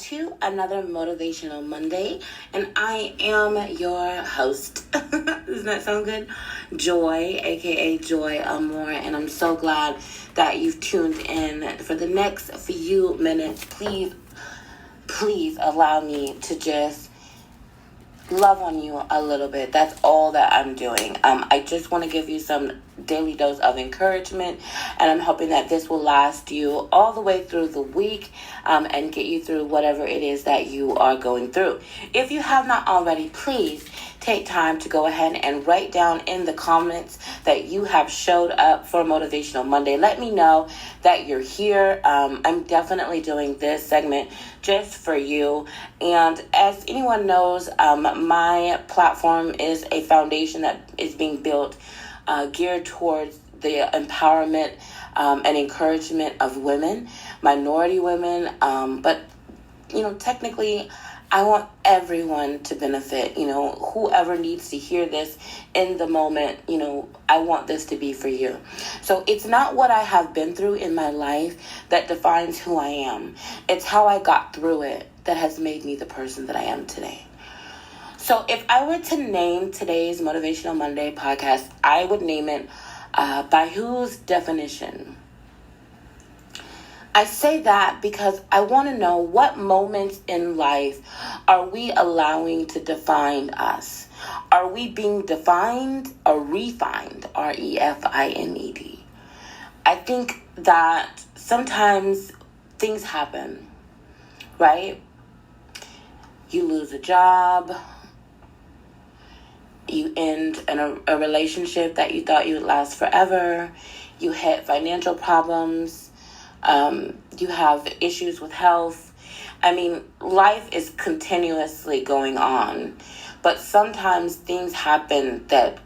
to another Motivational Monday, and I am your host. Doesn't that sound good? Joy, aka Joy Amore, and I'm so glad that you've tuned in. For the next few minutes, please allow me to just love on you a little bit. That's all that I'm doing. I just want to give you some daily dose of encouragement, and I'm hoping that this will last you all the way through the week and get you through whatever it is that you are going through. If you have not already, please take time to go ahead and write down in the comments that you have showed up for Motivational Monday. Let me know that you're here. I'm definitely doing this segment just for you. And as anyone knows, my platform is a foundation that is being built geared towards the empowerment and encouragement of women, minority women. But, technically, I want everyone to benefit. Whoever needs to hear this in the moment, I want this to be for you. So it's not what I have been through in my life that defines who I am. It's how I got through it that has made me the person that I am today. So if I were to name today's Motivational Monday podcast, I would name it by whose definition? I say that because I want to know what moments in life are we allowing to define us? Are we being defined or refined? Refimed. I think that sometimes things happen, right? You lose a job. You end a relationship that you thought you would last forever. You hit financial problems. You have issues with health. Life is continuously going on. But sometimes things happen that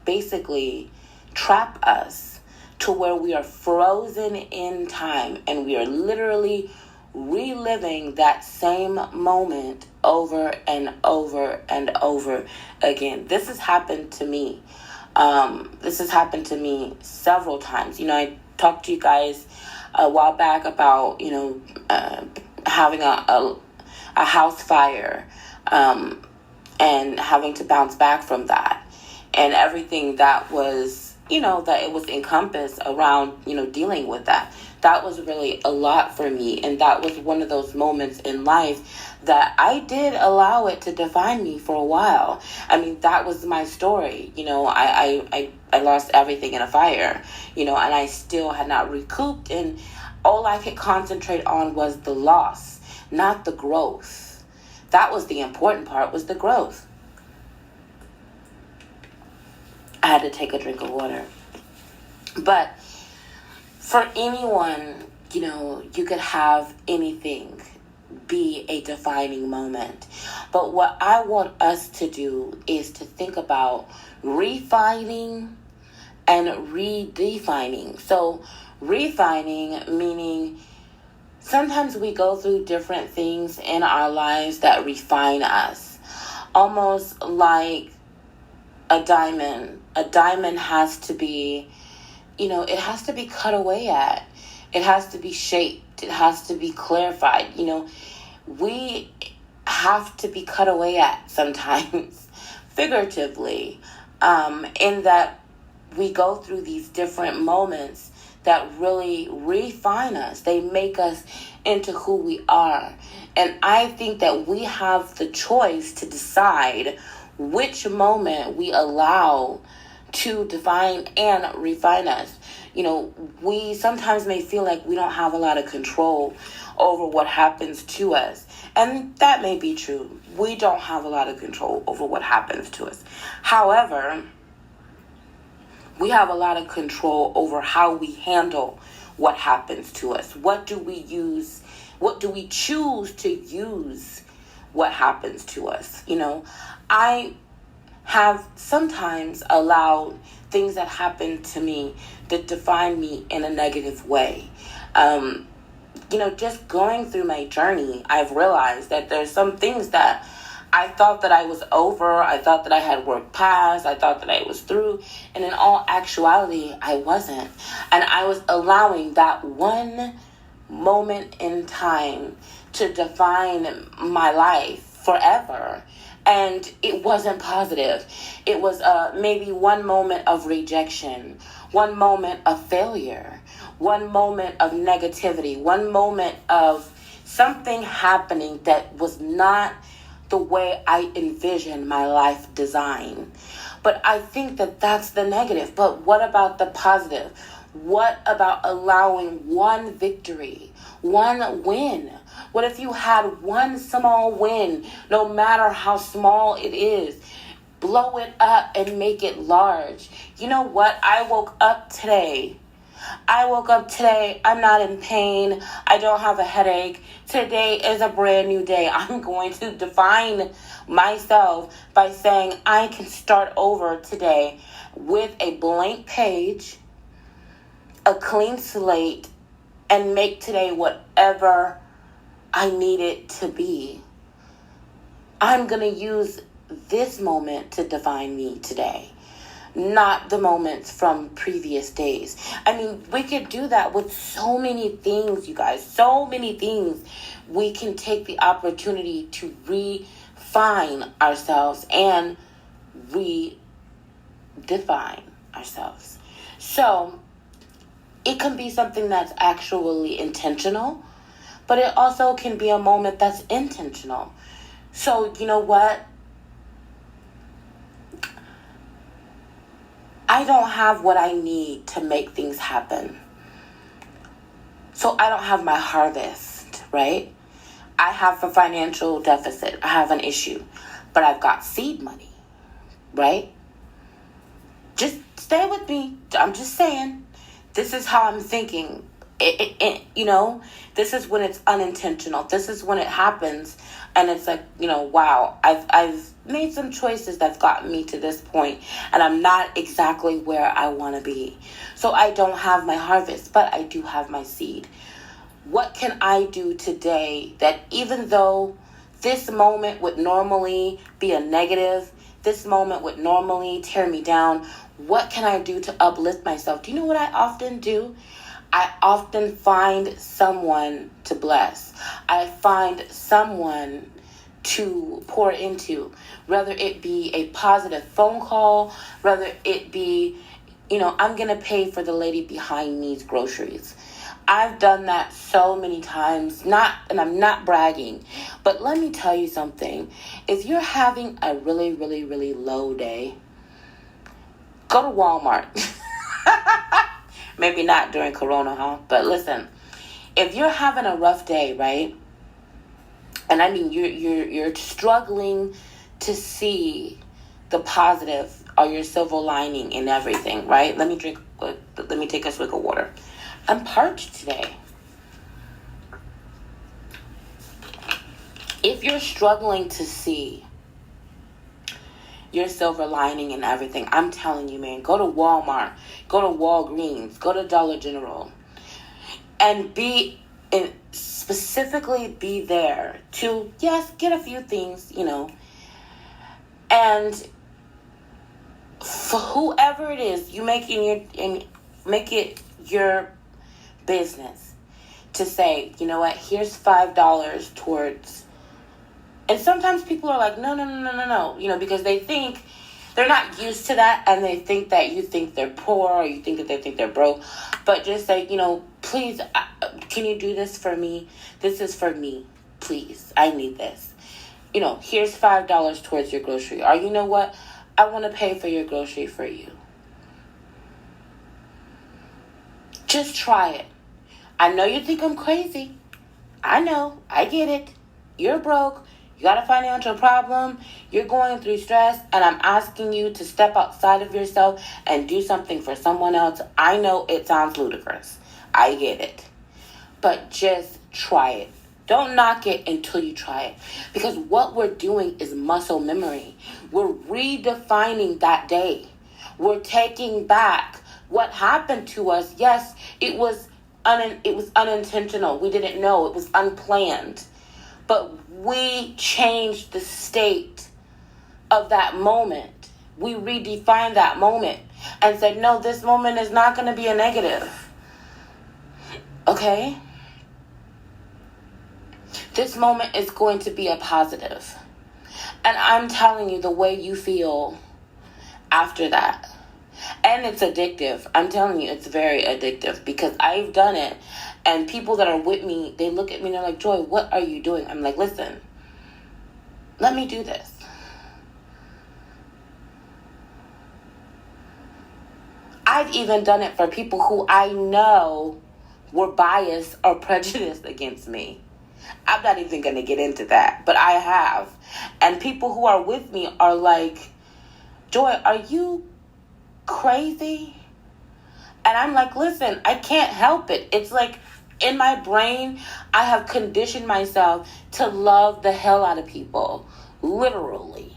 basically trap us to where we are frozen in time and we are literally reliving that same moment over and over and over again. This has happened to me. This has happened to me several times. I talked to you guys a while back about, having a house fire and having to bounce back from that and everything that was, that it was encompassed around, dealing with that. That was really a lot for me. And that was one of those moments in life that I did allow it to define me for a while. That was my story. I lost everything in a fire, and I still had not recouped. And all I could concentrate on was the loss, not the growth. That was the important part, was the growth. I had to take a drink of water. But for anyone, you could have anything be a defining moment. But what I want us to do is to think about refining and redefining. So refining meaning sometimes we go through different things in our lives that refine us. Almost like a diamond. A diamond has to be, it has to be cut away at. It has to be shaped. It has to be clarified. We have to be cut away at sometimes, figuratively, in that we go through these different moments that really refine us. They make us into who we are. And I think that we have the choice to decide which moment we allow to define and refine us. We sometimes may feel like we don't have a lot of control over what happens to us. And that may be true. We don't have a lot of control over what happens to us. However, we have a lot of control over how we handle what happens to us. What do we use? What do we choose to use what happens to us? I have sometimes allowed things that happen to me that define me in a negative way. Just going through my journey, I've realized that there's some things that I thought that I was over. I thought that I had worked past. I thought that I was through. And in all actuality, I wasn't. And I was allowing that one moment in time to define my life forever. And it wasn't positive. It was maybe one moment of rejection, one moment of failure, one moment of negativity, one moment of something happening that was not the way I envisioned my life design. But I think that that's the negative. But what about the positive? What about allowing one victory, one win? What if you had one small win, no matter how small it is? Blow it up and make it large. You know what? I woke up today. I'm not in pain. I don't have a headache. Today is a brand new day. I'm going to define myself by saying I can start over today with a blank page, a clean slate, and make today whatever I need it to be. I'm going to use this moment to define me today, not the moments from previous days. I mean, we could do that with so many things, you guys. So many things. We can take the opportunity to refine ourselves and redefine ourselves. So it can be something that's actually intentional, but it also can be a moment that's intentional. So, you know what? I don't have what I need to make things happen. So I don't have my harvest, right? I have a financial deficit. I have an issue. But I've got seed money, right? Just stay with me. I'm just saying. This is how I'm thinking. This is when it's unintentional. This is when it happens, and it's like, wow, I've made some choices that's gotten me to this point, and I'm not exactly where I want to be. So I don't have my harvest, but I do have my seed. What can I do today that, even though this moment would normally be a negative, this moment would normally tear me down, what can I do to uplift myself? Do you know what I often do? I often find someone to bless. I find someone to pour into, whether it be a positive phone call, whether it be, I'm going to pay for the lady behind me's groceries. I've done that so many times, and I'm not bragging, but let me tell you something. If you're having a really, really, really low day, go to Walmart. Maybe not during Corona, huh? But listen, if you're having a rough day, right? And I mean, you're struggling to see the positive or your silver lining in everything, right? Let me take a swig of water. I'm parched today. If you're struggling to see your silver lining and everything, I'm telling you, man, go to Walmart, go to Walgreens, go to Dollar General, and specifically be there to, yes, get a few things, and for whoever it is, you make it your business to say, you know what, here's $5 towards. And sometimes people are like, no, because they think they're not used to that, and they think that you think they're poor, or you think that they think they're broke. But just say, please, can you do this for me? This is for me. Please, I need this. Here's $5 towards your grocery. Or you know what? I want to pay for your grocery for you. Just try it. I know you think I'm crazy. I know. I get it. You're broke. You got a financial problem, you're going through stress, and I'm asking you to step outside of yourself and do something for someone else. I know it sounds ludicrous. I get it. But just try it. Don't knock it until you try it. Because what we're doing is muscle memory. We're redefining that day. We're taking back what happened to us. Yes, it was unintentional. We didn't know. It was unplanned. But we changed the state of that moment. We redefined that moment and said, no, this moment is not going to be a negative. Okay? This moment is going to be a positive. And I'm telling you, the way you feel after that, and it's addictive. I'm telling you, it's very addictive because I've done it. And people that are with me, they look at me and they're like, Joy, what are you doing? I'm like, listen, let me do this. I've even done it for people who I know were biased or prejudiced against me. I'm not even going to get into that, but I have. And people who are with me are like, Joy, are you crazy? And I'm like, listen, I can't help it. It's like in my brain, I have conditioned myself to love the hell out of people, literally.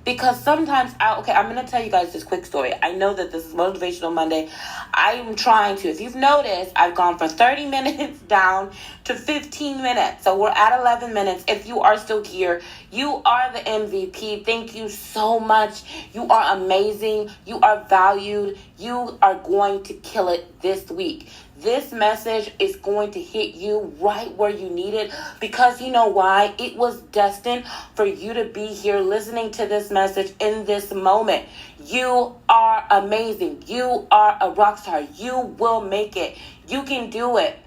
Because sometimes, I'm going to tell you guys this quick story. I know that this is Motivational Monday. I'm trying to, if you've noticed, I've gone from 30 minutes down to 15 minutes. So we're at 11 minutes. If you are still here, you are the MVP. Thank you so much. You are amazing. You are valued. You are going to kill it this week. This message is going to hit you right where you need it because you know why? It was destined for you to be here listening to this message in this moment. You are amazing. You are a rock star. You will make it. You can do it.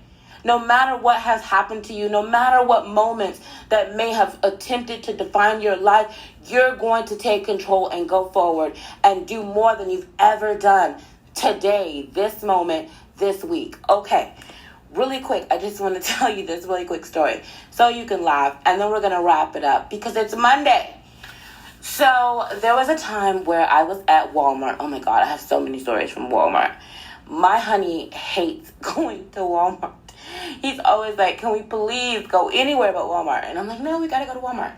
No matter what has happened to you, no matter what moments that may have attempted to define your life, you're going to take control and go forward and do more than you've ever done today, this moment, this week. Okay, really quick, I just want to tell you this really quick story so you can laugh, and then we're going to wrap it up because it's Monday. So there was a time where I was at Walmart. Oh my God, I have so many stories from Walmart. My honey hates going to Walmart. He's always like, can we please go anywhere but Walmart? And I'm like, no, we got to go to Walmart.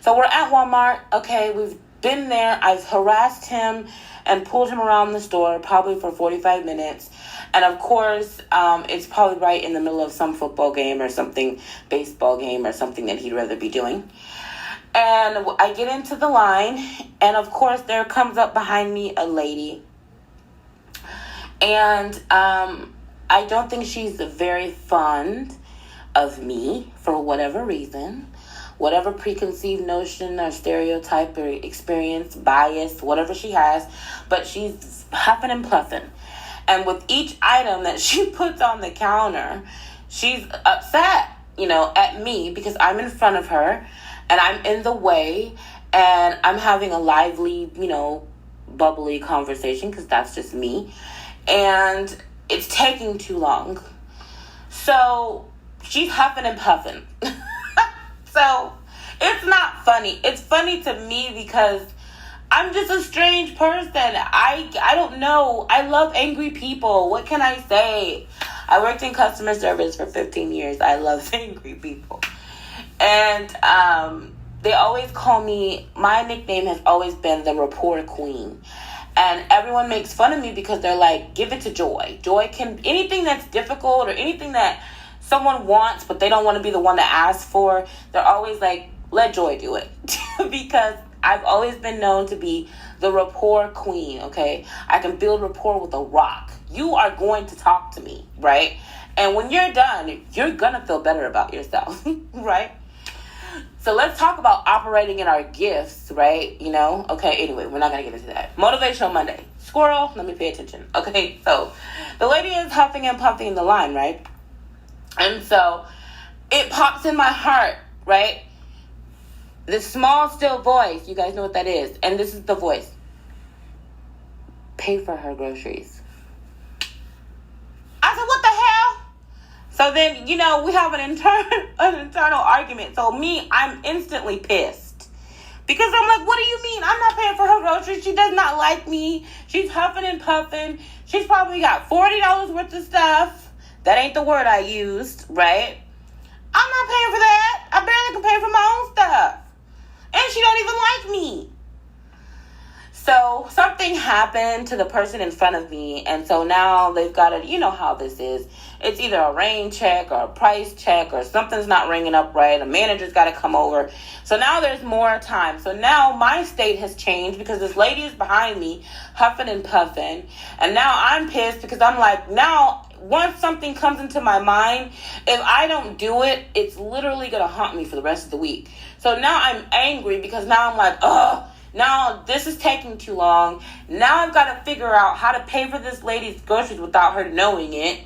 So we're at Walmart. Okay, we've been there. I've harassed him and pulled him around the store probably for 45 minutes. And of course, it's probably right in the middle of some football game or something, baseball game or something that he'd rather be doing. And I get into the line, and of course, there comes up behind me a lady. And I don't think she's very fond of me for whatever reason. Whatever preconceived notion or stereotype or experience, bias, whatever she has. But she's huffing and puffing. And with each item that she puts on the counter, she's upset, at me because I'm in front of her and I'm in the way and I'm having a lively, bubbly conversation because that's just me. And it's taking too long. So she's huffing and puffing. So it's not funny. It's funny to me because I'm just a strange person. I don't know. I love angry people. What can I say? I worked in customer service for 15 years. I love angry people. And they always call me, my nickname has always been the rapport queen. And everyone makes fun of me because they're like, give it to Joy. Joy can, anything that's difficult or anything that someone wants but they don't want to be the one to ask for, they're always like, let Joy do it. Because I've always been known to be the rapport queen, okay? I can build rapport with a rock. You are going to talk to me, right? And when you're done, you're going to feel better about yourself, right? So let's talk about operating in our gifts, right? Okay, anyway, we're not going to get into that. Motivational Monday. Squirrel, let me pay attention. Okay, so the lady is huffing and puffing in the line, right? And so it pops in my heart, right? The small, still voice, you guys know what that is. And this is the voice. Pay for her groceries. I said, what the hell? So then, we have an internal argument. So I'm instantly pissed. Because I'm like, what do you mean? I'm not paying for her groceries. She does not like me. She's huffing and puffing. She's probably got $40 worth of stuff. That ain't the word I used, right? I'm not paying for that. I barely can pay for my own stuff. And she don't even like me. So something happened to the person in front of me. And so now they've got to, you know how this is. It's either a rain check or a price check or something's not ringing up right. A manager's got to come over. So now there's more time. So now my state has changed because this lady is behind me huffing and puffing. And now I'm pissed because I'm like, now once something comes into my mind, if I don't do it, it's literally going to haunt me for the rest of the week. So now I'm angry because now I'm like, now this is taking too long. Now I've got to figure out how to pay for this lady's groceries without her knowing it,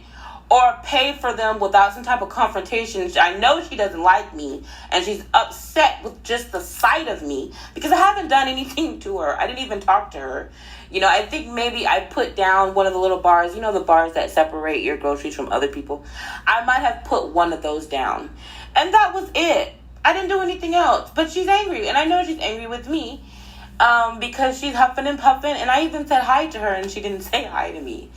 or pay for them without some type of confrontation. I know she doesn't like me, and she's upset with just the sight of me because I haven't done anything to her. I didn't even talk to her. I think maybe I put down one of the little bars, the bars that separate your groceries from other people. I might have put one of those down. And that was it. I didn't do anything else. But she's angry, and I know she's angry with me because she's huffing and puffing. And I even said hi to her, and she didn't say hi to me.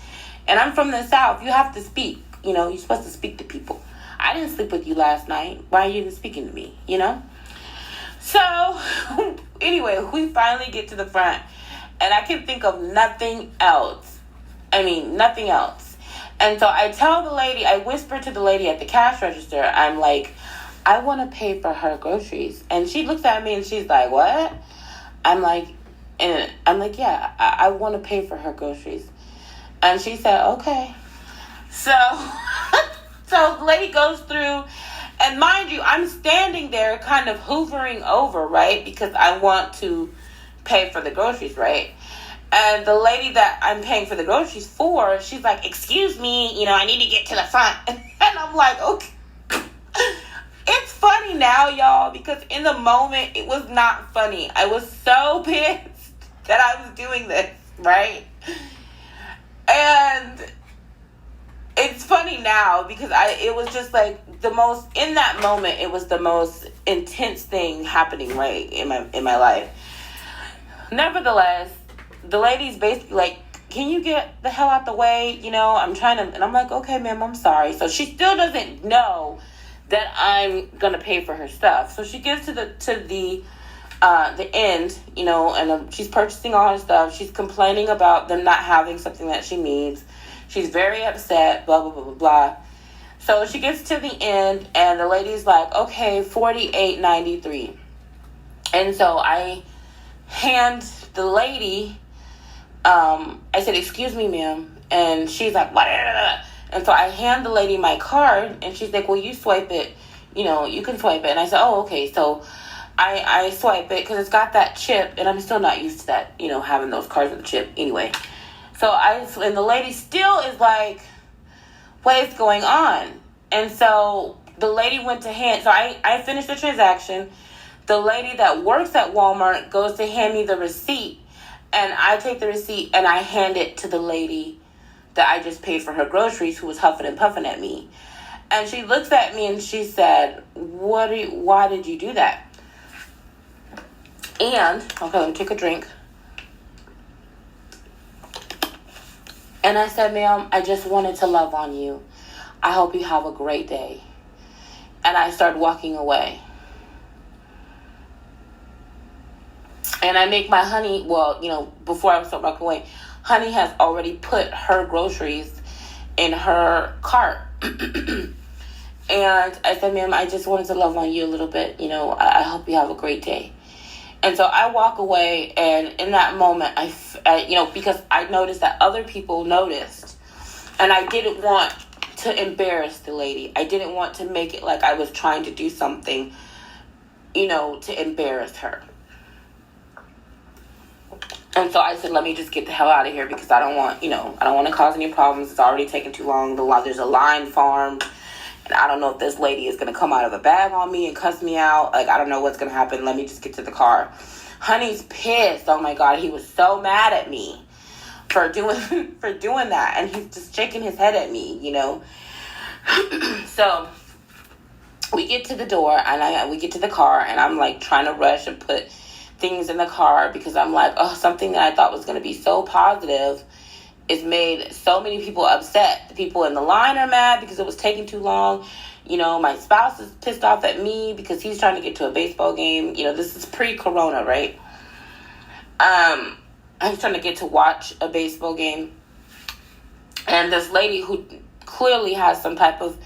And I'm from the South. You have to speak. You're supposed to speak to people. I didn't sleep with you last night. Why are you even speaking to me, So, anyway, we finally get to the front. And I can think of nothing else. Nothing else. And so I tell the lady, I whisper to the lady at the cash register, I'm like, I want to pay for her groceries. And she looks at me and she's like, what? I'm like, yeah, I want to pay for her groceries. And she said, okay. So the lady goes through, and mind you, I'm standing there kind of hoovering over, right? Because I want to pay for the groceries, right? And the lady that I'm paying for the groceries for, she's like, excuse me, I need to get to the front. And I'm like, okay. It's funny now, y'all, because in the moment, it was not funny. I was so pissed that I was doing this, right? And it's funny now because it was just like in that moment, it was the most intense thing happening, right, in my life. Nevertheless, the lady's basically like, can you get the hell out the way? I'm trying to, and I'm like, okay, ma'am, I'm sorry. So she still doesn't know that I'm going to pay for her stuff. So she gets to the end, and she's purchasing all her stuff. She's complaining about them not having something that she needs. She's very upset, blah, blah, blah, blah, blah. So she gets to the end, and the lady's like, okay, $48.93. And so I hand the lady, I said, excuse me, ma'am. And she's like, what? And so I hand the lady my card, and she's like, well, you swipe it. You can swipe it. And I said, oh, okay. So I swipe it because it's got that chip, and I'm still not used to that, having those cards with the chip anyway. So and the lady still is like, what is going on? And so the lady went to so I finished the transaction. The lady that works at Walmart goes to hand me the receipt, and I take the receipt and I hand it to the lady that I just paid for her groceries, who was huffing and puffing at me. And she looks at me and she said, why did you do that? And, okay, let me take a drink. And I said, ma'am, I just wanted to love on you. I hope you have a great day. And I started walking away. And I make my honey, before I start walking away, honey has already put her groceries in her cart. And I said, ma'am, I just wanted to love on you a little bit. I hope you have a great day. And so I walk away, and in that moment, I because I noticed that other people noticed, and I didn't want to embarrass the lady. I didn't want to make it like I was trying to do something, to embarrass her. And so I said, let me just get the hell out of here because I don't want to cause any problems. It's already taken too long. There's a line formed. And I don't know if this lady is going to come out of the bag on me and cuss me out. Like, I don't know what's going to happen. Let me just get to the car. Honey's pissed. Oh, my God. He was so mad at me for doing that. And he's just shaking his head at me, So we get to the door, and we get to the car, and I'm, like, trying to rush and put things in the car because I'm like, something that I thought was going to be so positive it's made so many people upset. The people in the line are mad because it was taking too long. My spouse is pissed off at me because he's trying to get to a baseball game. This is pre-corona, right? He's trying to get to watch a baseball game. And this lady who clearly has some type of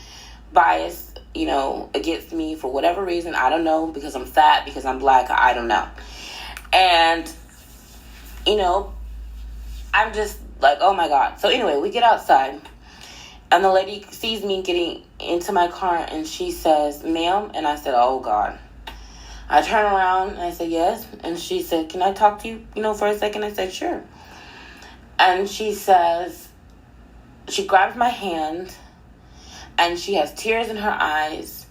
bias, against me for whatever reason. I don't know, because I'm fat, because I'm black. I don't know. And, I'm just like, oh my God. So anyway, we get outside, And the lady sees me getting into my car and she says, "Ma'am," and I said, "Oh God." I turn around and I said, "Yes." And she said, "Can I talk to you, for a second?" I said, "Sure." And she says, she grabs my hand and she has tears in her eyes.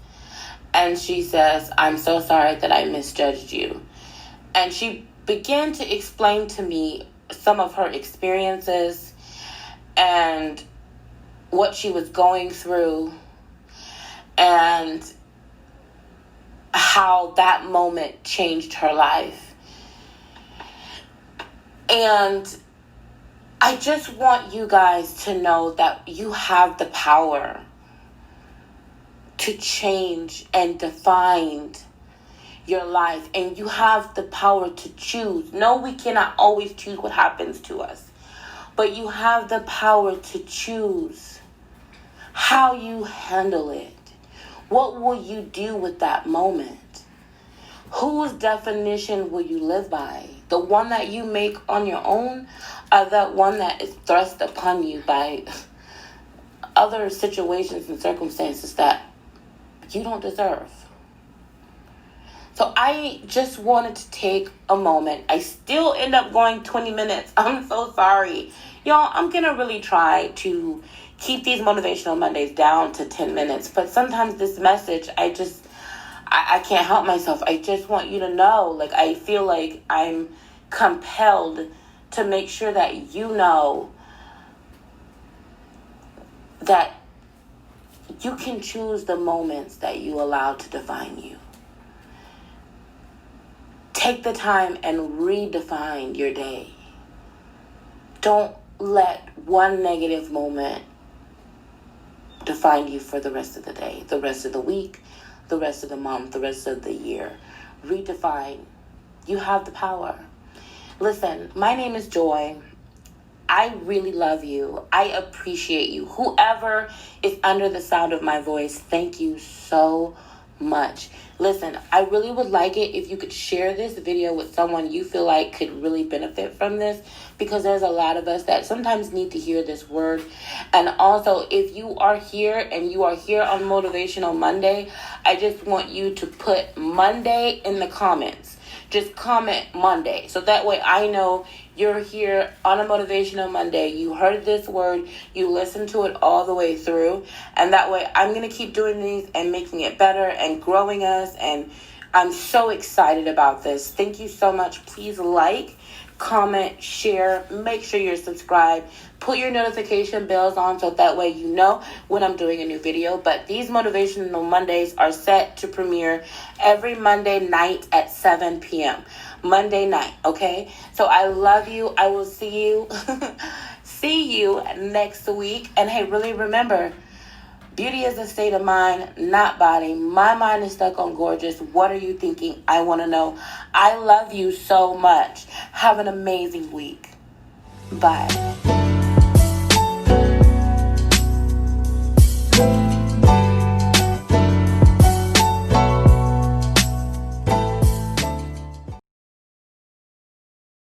And she says, "I'm so sorry that I misjudged you." And she began to explain to me some of her experiences and what she was going through and how that moment changed her life. And I just want you guys to know that you have the power to change and define your life, and you have the power to choose. No, we cannot always choose what happens to us, but you have the power to choose how you handle it. What will you do with that moment? Whose definition will you live by? The one that you make on your own, or that one that is thrust upon you by other situations and circumstances that you don't deserve? So I just wanted to take a moment. I still end up going 20 minutes. I'm so sorry. Y'all, I'm going to really try to keep these Motivational Mondays down to 10 minutes. But sometimes this message, I can't help myself. I just want you to know, I feel like I'm compelled to make sure that you know that you can choose the moments that you allow to define you. Take the time and redefine your day. Don't let one negative moment define you for the rest of the day, the rest of the week, the rest of the month, the rest of the year. Redefine. You have the power. Listen, my name is Joy. I really love you. I appreciate you. Whoever is under the sound of my voice, thank you so much. Listen, I really would like it if you could share this video with someone you feel like could really benefit from this, because there's a lot of us that sometimes need to hear this word. And also, if you are here and you are here on Motivational Monday, I just want you to put Monday in the comments. Just comment Monday, so that way I know you're here on a Motivational Monday. You heard this word, you listened to it all the way through, and that way I'm going to keep doing these and making it better and growing us, and I'm so excited about this. Thank you so much. Please like, comment, share, make sure you're subscribed, put your notification bells on so that way you know when I'm doing a new video. But these Motivational Mondays are set to premiere every Monday night at 7 p.m. Monday night, okay? So I love you. I will see you next week. And hey, really remember, beauty is a state of mind, not body. My mind is stuck on gorgeous. What are you thinking? I want to know. I love you so much. Have an amazing week. Bye.